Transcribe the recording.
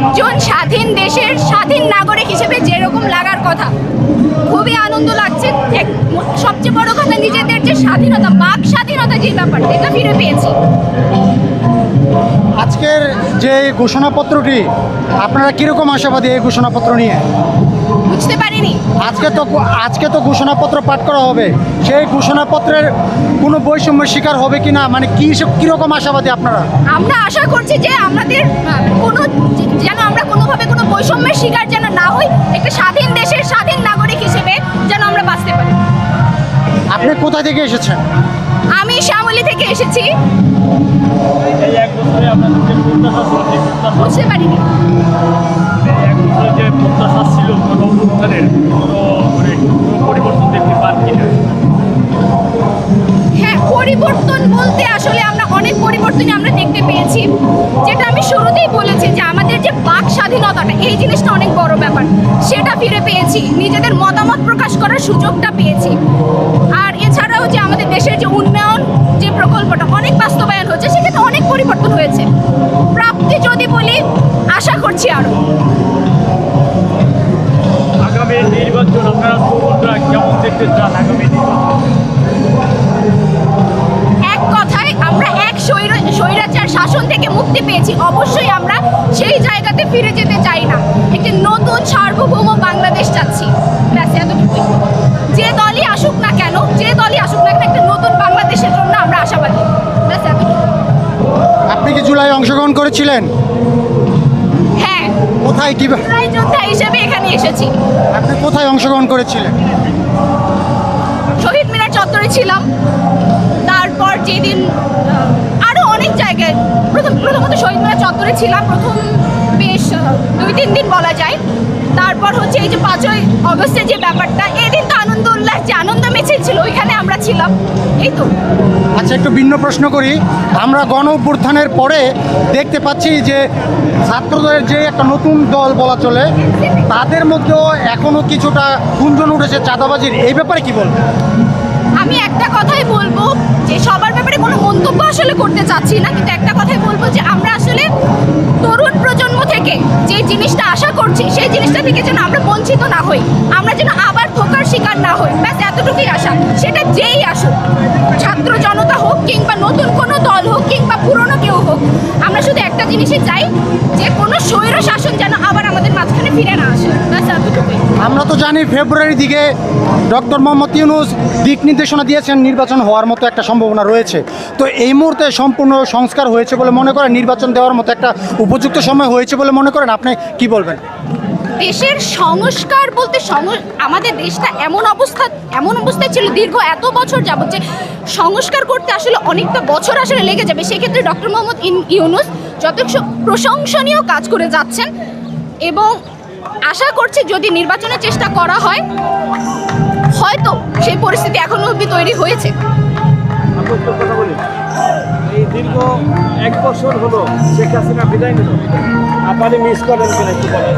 একজন স্বাধীন দেশের স্বাধীন নাগরিক হিসেবে যেরকম লাগার কথা, খুবই আনন্দ লাগছে। সবচেয়ে বড় কথা, নিজেদের যে স্বাধীনতা, বাক স্বাধীনতা, যে ব্যাপারটা, এটা ফিরে পেয়েছি। আজকের যে ঘোষণাপত্রটি, আপনারা কিরকম আশাবাদী এই ঘোষণাপত্র নিয়ে? বুঝতে পারিনি। আজকে তো ঘোষণাপত্র পাঠ করা হবে, সেই ঘোষণাপত্রের কোনো বৈষম্যের শিকার হবে কি না, মানে কিরকম আশাবাদী আপনারা? আমরা আশা করছি যে আমাদের যেন আমরা কোনোভাবে কোনো বৈষম্যের শিকার যেন না হই, একটা স্বাধীন দেশের স্বাধীন নাগরিক হিসেবে যেন আমরা বাঁচতে পারি। আপনি কোথা থেকে এসেছেন? আমি শ্যামলী থেকে এসেছি। এই এক বছরে আপনাদের যে প্রত্যাশা ছিল, সেই প্রত্যাশা বুঝতে পারিনি। এই এক বছরে যে প্রত্যাশা ছিল গণঅভ্যুত্থানের কোনো পরিবর্তন দেখতে পান কিনা? হ্যাঁ, পরিবর্তন বলতে আসলে আমরা অনেক পরিবর্তনই আমরা দেখতে পেয়েছি। যেটা আমি শুরুতেই বলেছি যে আমাদের যে বাক স্বাধীনতাটা, এই জিনিসটা অনেক বড় ব্যাপার, সেটা ফিরে পেয়েছি। নিজেদের মতামত প্রকাশ করার সুযোগটা পেয়েছি। আর এছাড়াও যে আমাদের দেশের যে উন্নয়ন যে প্রকল্পটা অনেক বাস্তবায়ন হচ্ছে, সেক্ষেত্রে অনেক পরিবর্তন হয়েছে। প্রাপ্তি যদি বলি, আশা করছি আরও। আগামী নির্বাচন আপনারা তরুণরা কেমন দেখতে চান? আগামী নির্বাচন এক কথায় আমরা এক স্বৈরাচার শাসন থেকে মুক্তি পেয়েছি। অবশ্যই আমরা সেই জায়গাতে ফিরে যেতে চাই না, একটি নতুন সার্বভৌম বাংলাদেশ চাচ্ছি। ব্যাস এতটুকুই। যে দলই আসুক না কেন, একটা নতুন বাংলাদেশের জন্য আমরা আশাবাদী। ব্যাস এতটুকু। আপনি কি জুলাই অংশগ্রহণ করেছিলেন? হ্যাঁ, কোথায় কি জুলাই যোদ্ধা হিসেবে এখানে এসেছি। আপনি কোথায় অংশগ্রহণ করেছিলেন? শহীদ মিনার চত্বরে ছিলাম। তারপর যেদিন আরও অনেক জায়গায়, প্রথমত শহীদ মিনার চত্বরে ছিলাম প্রথম বেশ 2-3 দিন বলা যায়। তারপর হচ্ছে এই যে 5ই অগস্টের যে ব্যাপারটা, এদিন তো আনন্দ উল্লাস, যে আনন্দ মিছিল ছিল, ওইখানে আমরা ছিলাম। এই তো। আচ্ছা, একটু ভিন্ন প্রশ্ন করি। আমরা গণ অভ্যুত্থানের পরে দেখতে পাচ্ছি যে ছাত্রদের যে একটা নতুন দল বলা চলে, তাদের মধ্যেও এখনও কিছুটা গুঞ্জন উঠেছে চাঁদাবাজির। এই ব্যাপারে কি বলবেন? আমি একটা কথাই বলবো যে সবার ব্যাপারে কোনো মন্তব্য আসলে করতে চাচ্ছি না, কিন্তু একটা কথাই বলবো যে আমরা আসলে তরুণ প্রজন্ম থেকে যে জিনিসটা আশা করছি, সেই জিনিসটা থেকে যেন আমরা বঞ্চিত না হই, আমরা যেন আবার ধোঁকার শিকার না হই। ব্যাস এতটুকুই আশা। সেটা যেই আসুক, ছাত্র জনতা হোক কিংবা নতুন কোনো দল হোক কিংবা পুরনো কেউ হোক, আমরা শুধু একটা জিনিসই চাই, যে কোনো স্বৈর শাসন যেন আবার আমাদের মাঝখানে ফিরে না আসে। ব্যাস এতটুকুই। আমরা তো জানি ফেব্রুয়ারির দিকে ডক্টর মোহাম্মদ ইউনূস দিক নির্দেশনা দিয়েছেন, নির্বাচন হওয়ার মতো একটা সম্ভাবনা রয়েছে। তো এই মুহূর্তে সম্পূর্ণ সংস্কার হয়েছে বলে মনে করেন? নির্বাচন দেওয়ার মতো একটা উপযুক্ত সময় হয়েছে বলে মনে করেন? আপনি কি বলবেন? দেশের সংস্কার বলতে আমাদের দেশটা এমন অবস্থায় ছিল দীর্ঘ এত বছর যাবত, যে সংস্কার করতে আসলে অনেকটা বছর আসলে লেগে যাবে। সেক্ষেত্রে ডক্টর মোহাম্মদ ইউনূস যথেষ্ট প্রশংসনীয় কাজ করে যাচ্ছেন, এবং আশা করছি যদি নির্বাচনের চেষ্টা করা হয়, হয়তো সেই পরিস্থিতি এখনো অবধি তৈরি হয়েছে। আমি একটু কথা বলি। এই দীর্ঘ 1 বছর হলো শেখ হাসিনা বিদায় নিল, আপনি মিস করেন কিনা একটু বলেন।